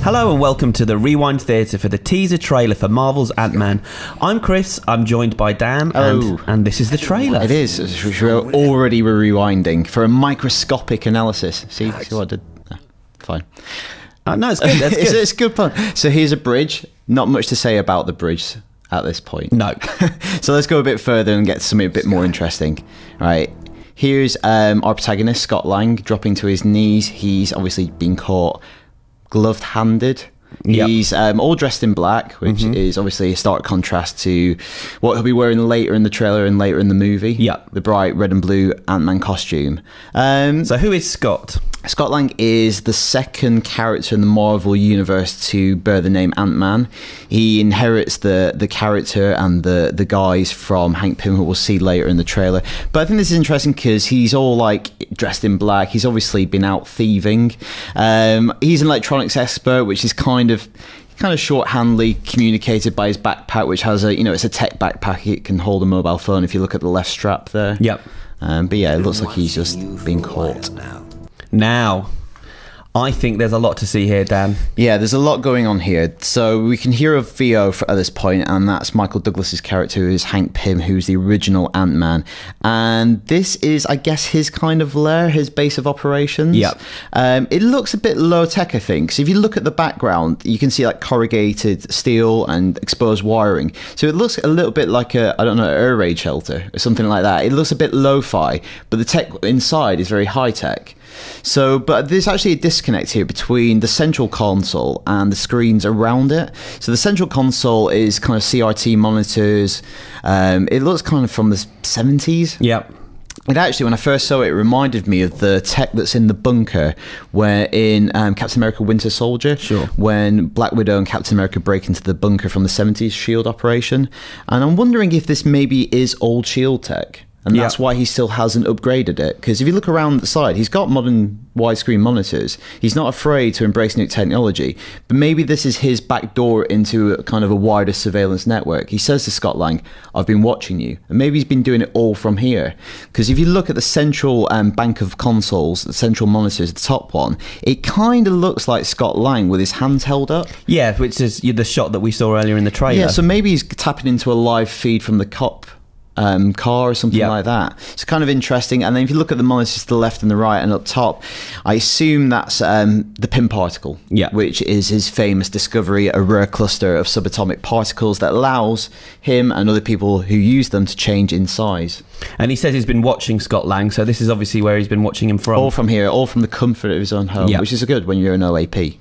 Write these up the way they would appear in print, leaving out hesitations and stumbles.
Hello and welcome to the Rewind Theater for the teaser trailer for Marvel's Ant-Man. I'm Chris, I'm joined by Dan, and this is the trailer. It is. We're rewinding for a microscopic analysis. See what I did? No, fine. No, it's good. That's good. It's good fun. So here's a bridge. Not much to say about the bridge at this point. No. So let's go a bit further and get something a bit more interesting. All right. Here's our protagonist, Scott Lang, dropping to his knees. He's obviously been caught gloved-handed. Yep. He's all dressed in black, which is obviously a stark contrast to what he'll be wearing later in the trailer and later in the movie. Yep. The bright red and blue Ant-Man costume. So who is Scott? Scott Lang is the second character in the Marvel universe to bear the name Ant-Man. He inherits the character and the guys from Hank Pym, who we'll see later in the trailer. But I think this is interesting because he's all like dressed in black. He's obviously been out thieving. He's an electronics expert, which is kind of shorthandly communicated by his backpack, which has it's a tech backpack. It can hold a mobile phone if you look at the left strap there. Yep. But yeah, it looks like he's just been caught. Now, I think there's a lot to see here, Dan. Yeah, there's a lot going on here. So we can hear a VO at this point, and that's Michael Douglas's character, who is Hank Pym, who's the original Ant-Man. And this is, I guess, his kind of lair, his base of operations. Yep. It looks a bit low-tech, I think. So if you look at the background, you can see like corrugated steel and exposed wiring. So it looks a little bit like a, air raid shelter or something like that. It looks a bit lo-fi, but the tech inside is very high-tech. So, but there's actually a disconnect here between the central console and the screens around it. So the central console is kind of CRT monitors. It looks kind of from the 70s. Yep. It actually, when I first saw it, it reminded me of the tech that's in the bunker where in Captain America Winter Soldier. Sure. When Black Widow and Captain America break into the bunker from the 70s SHIELD operation. And I'm wondering if this maybe is old SHIELD tech. And that's why he still hasn't upgraded it. Because if you look around the side, he's got modern widescreen monitors. He's not afraid to embrace new technology. But maybe this is his back door into a kind of a wider surveillance network. He says to Scott Lang, "I've been watching you." And maybe he's been doing it all from here. Because if you look at the central bank of consoles, the central monitors, the top one, it kind of looks like Scott Lang with his hands held up. Yeah, which is the shot that we saw earlier in the trailer. Yeah, so maybe he's tapping into a live feed from the cop car or something like that. It's kind of interesting. And then if you look at the monitors to the left and the right and up top, I assume that's the Pym particle, which is his famous discovery, a rare cluster of subatomic particles that allows him and other people who use them to change in size. And he says he's been watching Scott Lang, so this is obviously where he's been watching him from. All from here, all from the comfort of his own home, which is good when you're an OAP.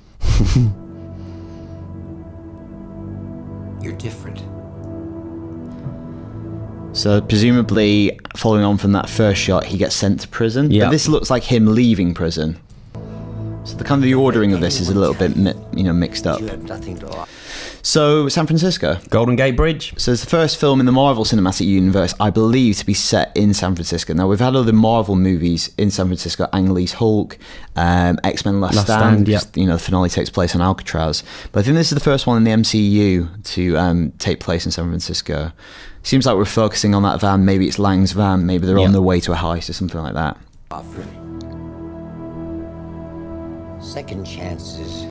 You're different. So presumably, following on from that first shot, he gets sent to prison. But this looks like him leaving prison. So the ordering of this is a little bit mixed up. So San Francisco, Golden Gate Bridge. So it's the first film in the Marvel Cinematic Universe, I believe, to be set in San Francisco. Now we've had other Marvel movies in San Francisco: Ang Lee's Hulk, X-Men: Last Stand. The finale takes place on Alcatraz. But I think this is the first one in the MCU to take place in San Francisco. Seems like we're focusing on that van. Maybe it's Lang's van. Maybe they're on their way to a heist or something like that. Second chances.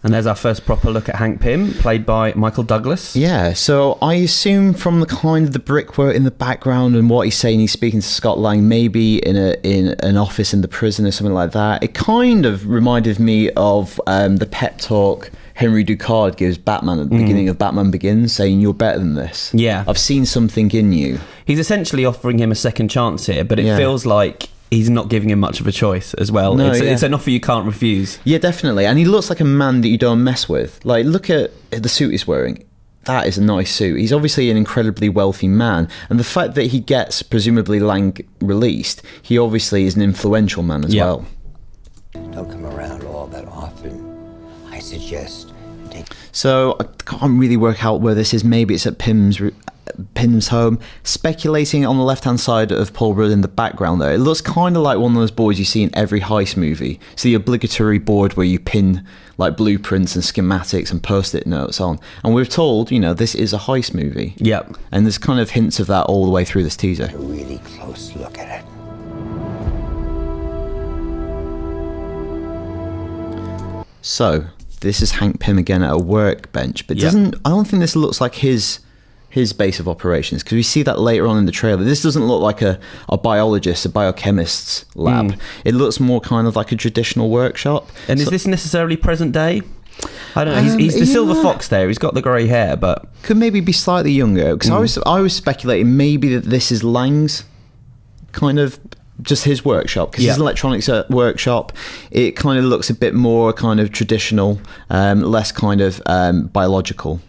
And there's our first proper look at Hank Pym, played by Michael Douglas. Yeah, so I assume from the kind of the brickwork in the background and what he's saying, he's speaking to Scott Lang, maybe in an office in the prison or something like that. It kind of reminded me of the pep talk Henry Ducard gives Batman at the beginning of Batman Begins, saying, "You're better than this. Yeah. I've seen something in you." He's essentially offering him a second chance here, but it feels like he's not giving him much of a choice as well. No, it's an offer you can't refuse. Yeah, definitely. And he looks like a man that you don't mess with. Like, look at the suit he's wearing. That is a nice suit. He's obviously an incredibly wealthy man. And the fact that he gets, presumably, Lang released, he obviously is an influential man as well. Don't come around all that often. I suggest So I can't really work out where this is. Maybe it's at Pym's home. Speculating on the left-hand side of Paul Rudd in the background there, it looks kind of like one of those boards you see in every heist movie. It's the obligatory board where you pin like blueprints and schematics and post-it notes on. And we're told, this is a heist movie. Yep. And there's kind of hints of that all the way through this teaser. a really close look at it. So, this is Hank Pym again at a workbench, but I don't think this looks like his base of operations, because we see that later on in the trailer. This doesn't look like a biologist, a biochemist's lab. It looks more kind of like a traditional workshop. And is this necessarily present day? I don't know. He's the silver fox there. He's got the grey hair, but could maybe be slightly younger. Because I was speculating maybe that this is Lang's kind of just his workshop, because his electronics workshop, it kind of looks a bit more kind of traditional, less kind of biological.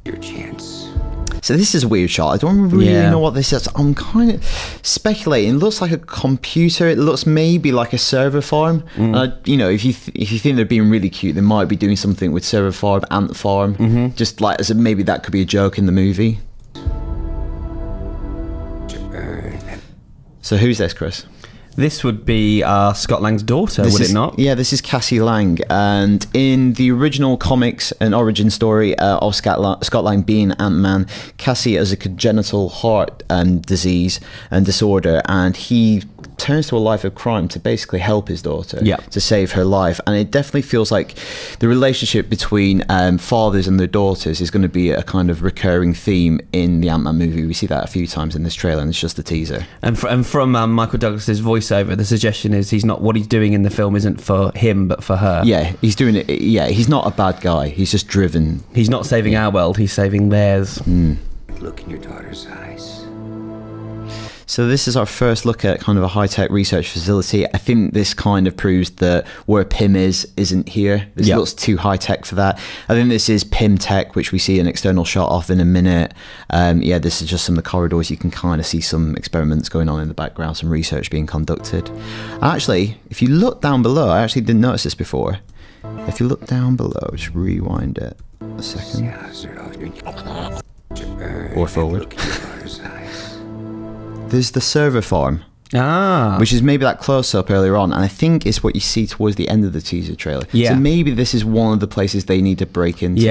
Your chance. So this is a weird shot. I don't really know what this is. I'm kind of speculating. It looks like a computer. It looks maybe like a server farm. You know, if you think they're being really cute, they might be doing something with server farm, ant farm. Just like as maybe that could be a joke in the movie. So who's this, Chris? This would be Scott Lang's daughter, would it not? Yeah, this is Cassie Lang. And in the original comics and origin story of Scott Lang being Ant-Man, Cassie has a congenital heart disease and disorder, and he turns to a life of crime to basically help his daughter, to save her life. And it definitely feels like the relationship between fathers and their daughters is going to be a kind of recurring theme in the Ant-Man movie. We see that a few times in this trailer, and it's just a teaser. And from Michael Douglas's voiceover, the suggestion is what he's doing in the film isn't for him but for her. Yeah, he's doing it. Yeah, he's not a bad guy. He's just driven. He's not saving our world, he's saving theirs. Look in your daughter's eyes. So this is our first look at kind of a high-tech research facility. I think this kind of proves that where Pym isn't here. This looks too high-tech for that. I think this is Pym Tech, which we see an external shot of in a minute. Yeah, this is just some of the corridors. You can kind of see some experiments going on in the background, some research being conducted. Actually, if you look down below, I actually didn't notice this before. If you look down below, just rewind it a second. Or forward. There's the server farm, which is maybe that close-up earlier on, and I think it's what you see towards the end of the teaser trailer. So maybe this is one of the places they need to break into.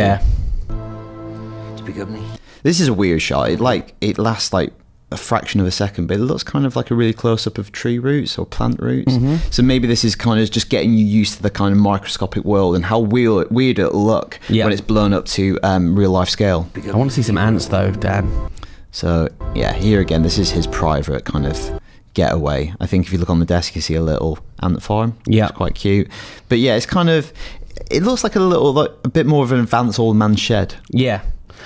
This is a weird shot. It lasts like a fraction of a second, but it looks kind of like a really close-up of tree roots or plant roots. So maybe this is kind of just getting you used to the kind of microscopic world and how weird it'll look when it's blown up to real-life scale. I want to see some ants, though, Dan. So, yeah, here again, this is his private kind of getaway. I think if you look on the desk, you see a little ant farm. Yeah. It's quite cute. But yeah, it's kind of, it looks like a bit more of an advanced old man shed. Yeah.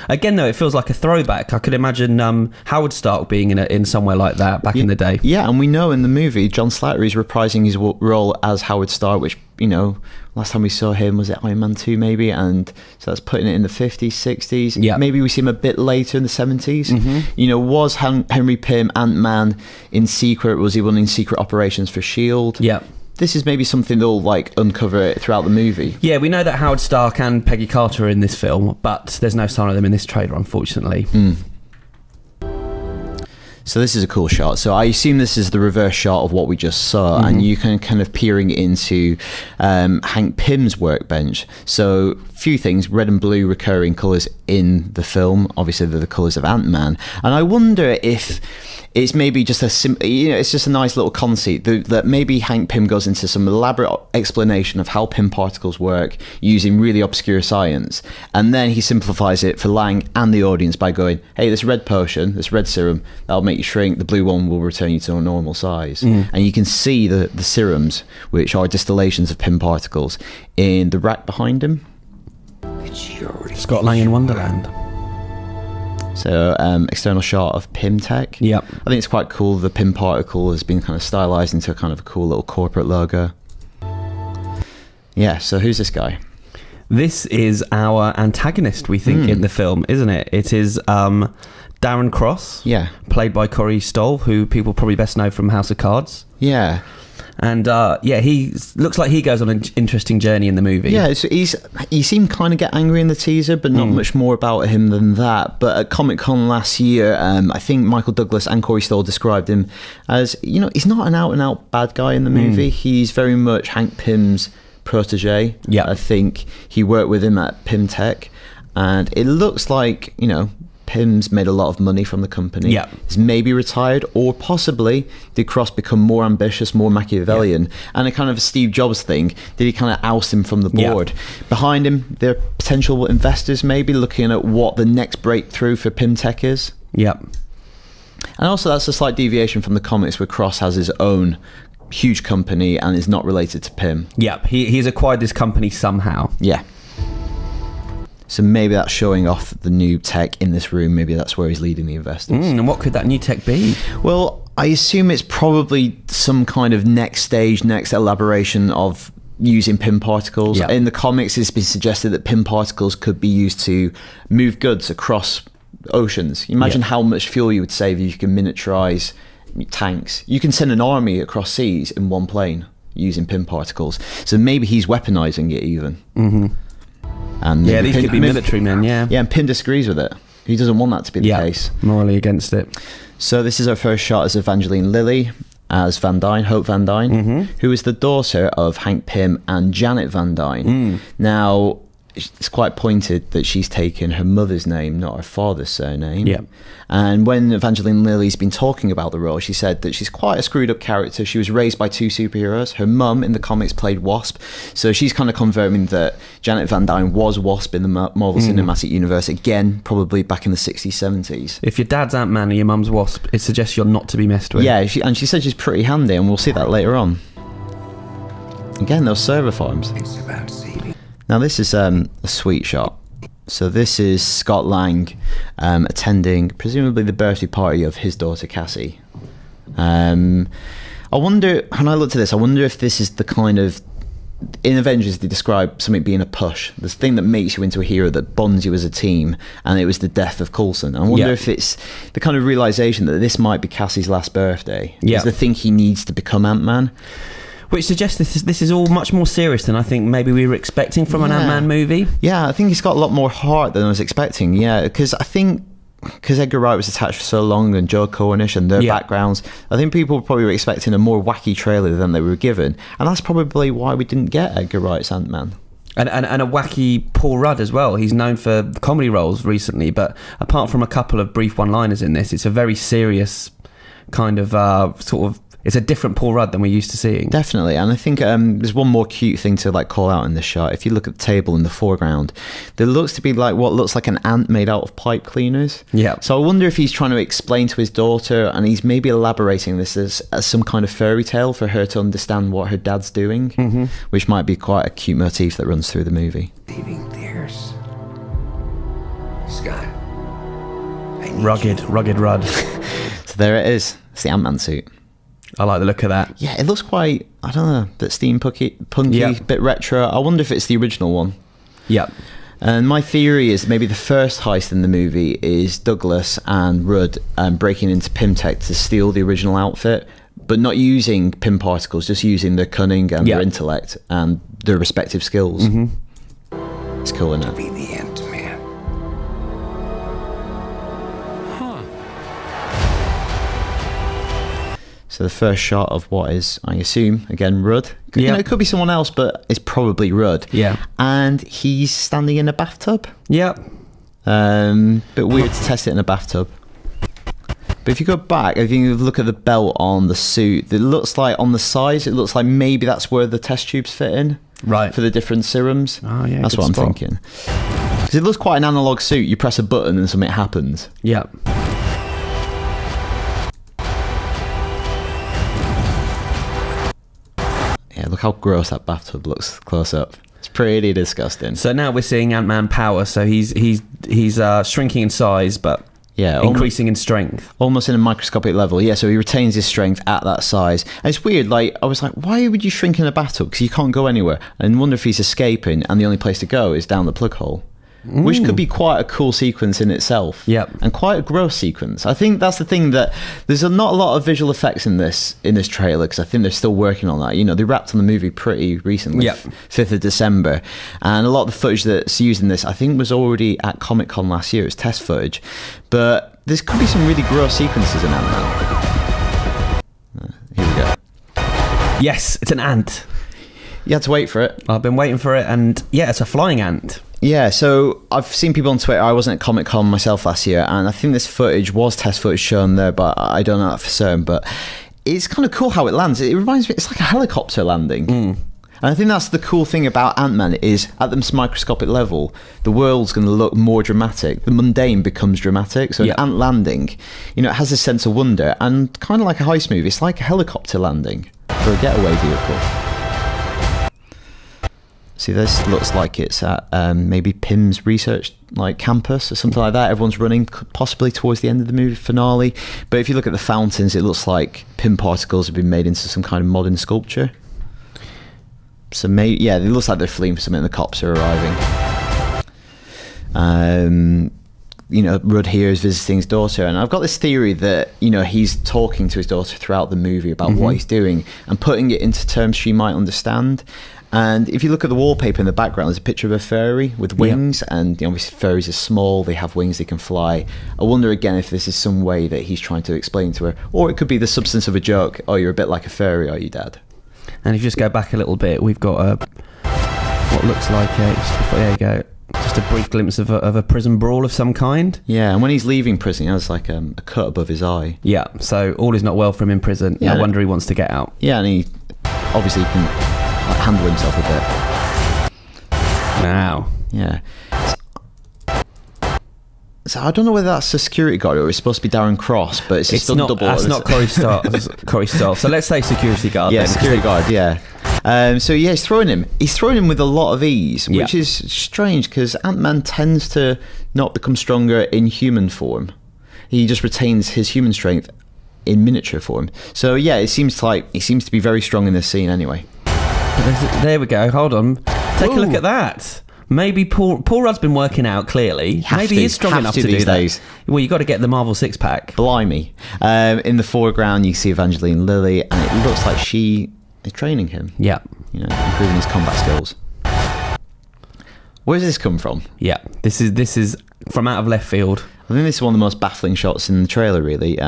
Again, though, it feels like a throwback. I could imagine Howard Stark being in somewhere like that back in the day. Yeah, and we know in the movie, John Slattery is reprising his role as Howard Stark, which, you know, last time we saw him was at Iron Man 2 maybe, and so that's putting it in the 50s, 60s. Yeah. Maybe we see him a bit later in the 70s. You know, was Henry Pym Ant-Man in secret? Was he running secret operations for S.H.I.E.L.D.? Yeah. This is maybe something they'll like uncover throughout the movie. Yeah, we know that Howard Stark and Peggy Carter are in this film, but there's no sign of them in this trailer, unfortunately. So this is a cool shot. So I assume this is the reverse shot of what we just saw, and you can kind of peering into Hank Pym's workbench. So few things, red and blue recurring colours in the film. Obviously they're the colours of Ant-Man. And I wonder if it's maybe just it's just a nice little conceit that maybe Hank Pym goes into some elaborate explanation of how Pym particles work using really obscure science, and then he simplifies it for Lang and the audience by going, hey, this red potion, this red serum, that'll make you shrink, the blue one will return you to a normal size. And you can see the serums, which are distillations of Pym particles, in the rack behind him. Scott Lang in Wonderland. So, external shot of Pym Tech. Yep. I think it's quite cool. The Pym particle has been kind of stylized into a kind of a cool little corporate logo. Yeah, so who's this guy? This is our antagonist, we think, in the film, isn't it? It is Darren Cross, played by Corey Stoll, who people probably best know from House of Cards. Yeah. And he looks like he goes on an interesting journey in the movie. Yeah, he seemed kind of get angry in the teaser, but not much more about him than that. But at Comic-Con last year, I think Michael Douglas and Corey Stoll described him as, you know, he's not an out-and-out bad guy in the movie. He's very much Hank Pym's protege. Yeah. I think he worked with him at Pym Tech, and it looks like, you know, Pym's made a lot of money from the company. Yeah. He's maybe retired, or possibly did Cross become more ambitious, more Machiavellian, and a kind of a Steve Jobs thing? Did he kind of oust him from the board? Behind him, there are potential investors maybe looking at what the next breakthrough for Pym tech is. Yep. And also that's a slight deviation from the comics where Cross has his own huge company and is not related to Pym. Yep, he's acquired this company somehow. Yeah. So maybe that's showing off the new tech in this room. Maybe that's where he's leading the investors. And what could that new tech be? Well, I assume it's probably some kind of next stage, next elaboration of using Pym particles. Yep. In the comics, it's been suggested that Pym particles could be used to move goods across oceans. Imagine how much fuel you would save if you can miniaturize tanks. You can send an army across seas in one plane using Pym particles. So maybe he's weaponizing it even. And yeah, these could be military men, yeah. Yeah, and Pym disagrees with it. He doesn't want that to be the case. Morally against it. So this is our first shot as Evangeline Lilly, as Van Dyne, Hope Van Dyne, who is the daughter of Hank Pym and Janet Van Dyne. Now, it's quite pointed that she's taken her mother's name, not her father's surname. Yeah. And when Evangeline Lilly's been talking about the role, she said that she's quite a screwed up character. She was raised by two superheroes. Her mum in the comics played Wasp. So she's kind of confirming that Janet Van Dyne was Wasp in the Marvel Cinematic Universe, again, probably back in the 60s, 70s. If your dad's Ant-Man and your mum's Wasp, it suggests you're not to be messed with. Yeah, and she said she's pretty handy, and we'll see that later on. Again, those server farms. It's about seeding. Now this is a sweet shot. So this is Scott Lang attending presumably the birthday party of his daughter Cassie. I wonder, when I looked at this, I wonder if this is the kind of, in Avengers they describe something being a push, this thing that makes you into a hero, that bonds you as a team, and it was the death of Coulson. I wonder if it's the kind of realization that this might be Cassie's last birthday. Is the thing he needs to become Ant-Man. Which suggests this is all much more serious than I think maybe we were expecting from an Ant-Man movie. Yeah, I think it's got a lot more heart than I was expecting. Yeah, because I think Edgar Wright was attached for so long, and Joe Cornish and their backgrounds, I think people probably were expecting a more wacky trailer than they were given, and that's probably why we didn't get Edgar Wright's Ant-Man. And a wacky Paul Rudd as well. He's known for comedy roles recently, but apart from a couple of brief one-liners in this, it's a very serious kind of sort of. It's a different Paul Rudd than we're used to seeing. Definitely, and I think there's one more cute thing to like call out in this shot. If you look at the table in the foreground, there looks to be like what looks like an ant made out of pipe cleaners. Yeah. So I wonder if he's trying to explain to his daughter, and he's maybe elaborating this as some kind of fairy tale for her to understand what her dad's doing, which might be quite a cute motif that runs through the movie. Leaving theirs. Scott. Rugged Rudd. So there it is. It's the Ant-Man suit. I like the look of that. Yeah, it looks quite, I don't know, a bit steampunky, bit retro. I wonder if it's the original one. Yep. And my theory is maybe the first heist in the movie is Douglas and Rudd breaking into Pym Tech to steal the original outfit, but not using Pym particles, just using their cunning and their intellect and their respective skills. It's cool, isn't it? Be the Ant-Man. So the first shot of what is, I assume, again, Rudd. You know, it could be someone else, but it's probably Rudd. Yeah. And he's standing in a bathtub. Yep. Bit weird to test it in a bathtub. But if you go back, if you look at the belt on the suit, it looks like on the sides, it looks like maybe that's where the test tubes fit in. Right. For the different serums. Oh, yeah. That's what I'm thinking. Because it looks quite an analog suit. You press a button and something happens. Yep. Yeah, look how gross that bathtub looks close up. It's pretty disgusting. So now we're seeing Ant-Man power. So he's shrinking in size, but increasing in strength. Almost in a microscopic level. Yeah, so he retains his strength at that size. And it's weird, like, I was like, why would you shrink in a bathtub? Because you can't go anywhere. And wonder if he's escaping and the only place to go is down the plug hole. Which could be quite a cool sequence in itself. Yep. And quite a gross sequence. I think that's the thing, that there's not a lot of visual effects in this trailer, because I think they're still working on that. You know, they wrapped on the movie pretty recently, 5th of December. And a lot of the footage that's used in this, I think, was already at Comic-Con last year. It's test footage. But there could be some really gross sequences in Ant-Man. Here we go. Yes, it's an ant. You had to wait for it. I've been waiting for it, and yeah, it's a flying ant. Yeah, so I've seen people on Twitter. I wasn't at Comic-Con myself last year, and I think this footage was test footage shown there, but I don't know that for certain. But it's kind of cool how it lands. It reminds me, it's like a helicopter landing. And I think that's the cool thing about Ant-Man is at this microscopic level, the world's going to look more dramatic. The mundane becomes dramatic. So an ant landing, you know, it has a sense of wonder, and kind of like a heist movie, it's like a helicopter landing for a getaway vehicle. See, this looks like it's at maybe Pym's research like campus or something like that. Everyone's running possibly towards the end of the movie finale. But if you look at the fountains, it looks like Pym particles have been made into some kind of modern sculpture. So maybe, yeah, it looks like they're fleeing for something and the cops are arriving. You know, Rudd here is visiting his daughter, and I've got this theory that, you know, he's talking to his daughter throughout the movie about what he's doing and putting it into terms she might understand. And if you look at the wallpaper in the background, there's a picture of a furry with wings, and you know, obviously furries are small, they have wings, they can fly. I wonder again if this is some way that he's trying to explain to her, or it could be the substance of a joke. Oh, you're a bit like a furry, are you, Dad? And if you just go back a little bit, we've got what looks like there you go, just a brief glimpse of a prison brawl of some kind. Yeah, and when he's leaving prison, he has like a cut above his eye. Yeah, so all is not well for him in prison. Yeah, no wonder he wants to get out. Yeah, and he obviously can like handle himself a bit. Wow. Yeah. So I don't know whether that's a security guard or it's supposed to be Darren Cross, but it's still double. That's not Corey Stoll. So let's say security guard. Yeah, then. Security guard. Yeah. So yeah, he's throwing him. He's throwing him with a lot of ease, which is strange because Ant-Man tends to not become stronger in human form. He just retains his human strength in miniature form. So yeah, it seems like he seems to be very strong in this scene anyway. There we go. Hold on. Take a look at that. Maybe Paul Rudd's been working out clearly. Maybe he's strong enough to do that. Well, you got to get the Marvel six-pack. Blimey. In the foreground, you see Evangeline Lilly, and it looks like she is training him. Yeah. You know, improving his combat skills. Where does this come from? Yeah. This is from out of left field. I think this is one of the most baffling shots in the trailer, really.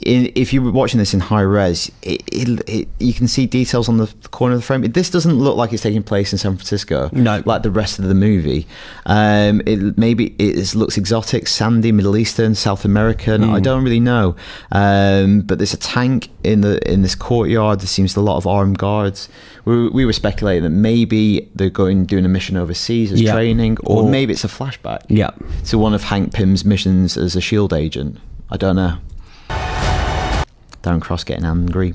If you were watching this in high res, you can see details on the corner of the frame. This doesn't look like it's taking place in San Francisco, no, like the rest of the movie. It looks exotic, sandy, Middle Eastern, South American. I don't really know, but there's a tank in this courtyard. There seems a lot of armed guards. We were speculating that maybe they're doing a mission overseas as training, or maybe it's a flashback. Yeah, to one of Hank Pym's missions as a SHIELD agent. I don't know. Darren Cross getting angry.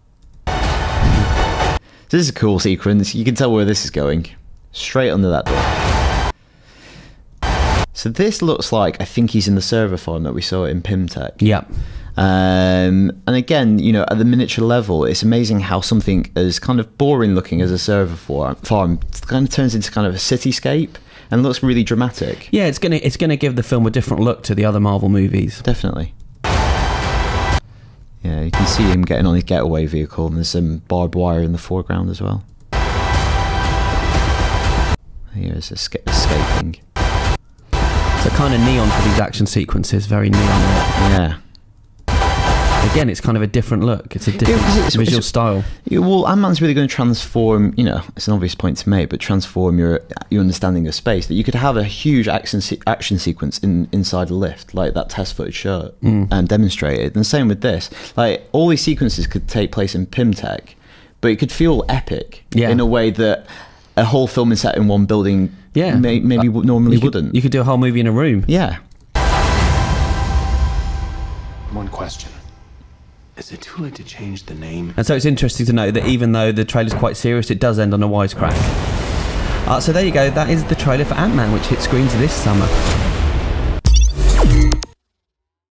So this is a cool sequence. You can tell where this is going. Straight under that door. So this looks like, I think he's in the server farm that we saw in Pymtech. Yeah. And again, you know, at the miniature level, it's amazing how something as kind of boring looking as a server farm kind of turns into kind of a cityscape and looks really dramatic. Yeah, it's gonna give the film a different look to the other Marvel movies. Definitely. Yeah, you can see him getting on his getaway vehicle, and there's some barbed wire in the foreground as well. Here's escaping. So kind of neon for these action sequences, very neon. Yeah. Again, it's kind of a different look. It's a different visual style. Well, Ant-Man's really going to transform, you know, it's an obvious point to make, but transform your understanding of space. That you could have a huge action sequence inside a lift, like that test footage showed and demonstrated. And the same with this. Like, all these sequences could take place in Pymtech, but it could feel epic in a way that a whole film is set in one building maybe normally wouldn't. You could do a whole movie in a room. Yeah. One question. Is it too late to change the name? And so it's interesting to note that even though the trailer's quite serious, it does end on a wisecrack. So there you go. That is the trailer for Ant-Man, which hit screens this summer.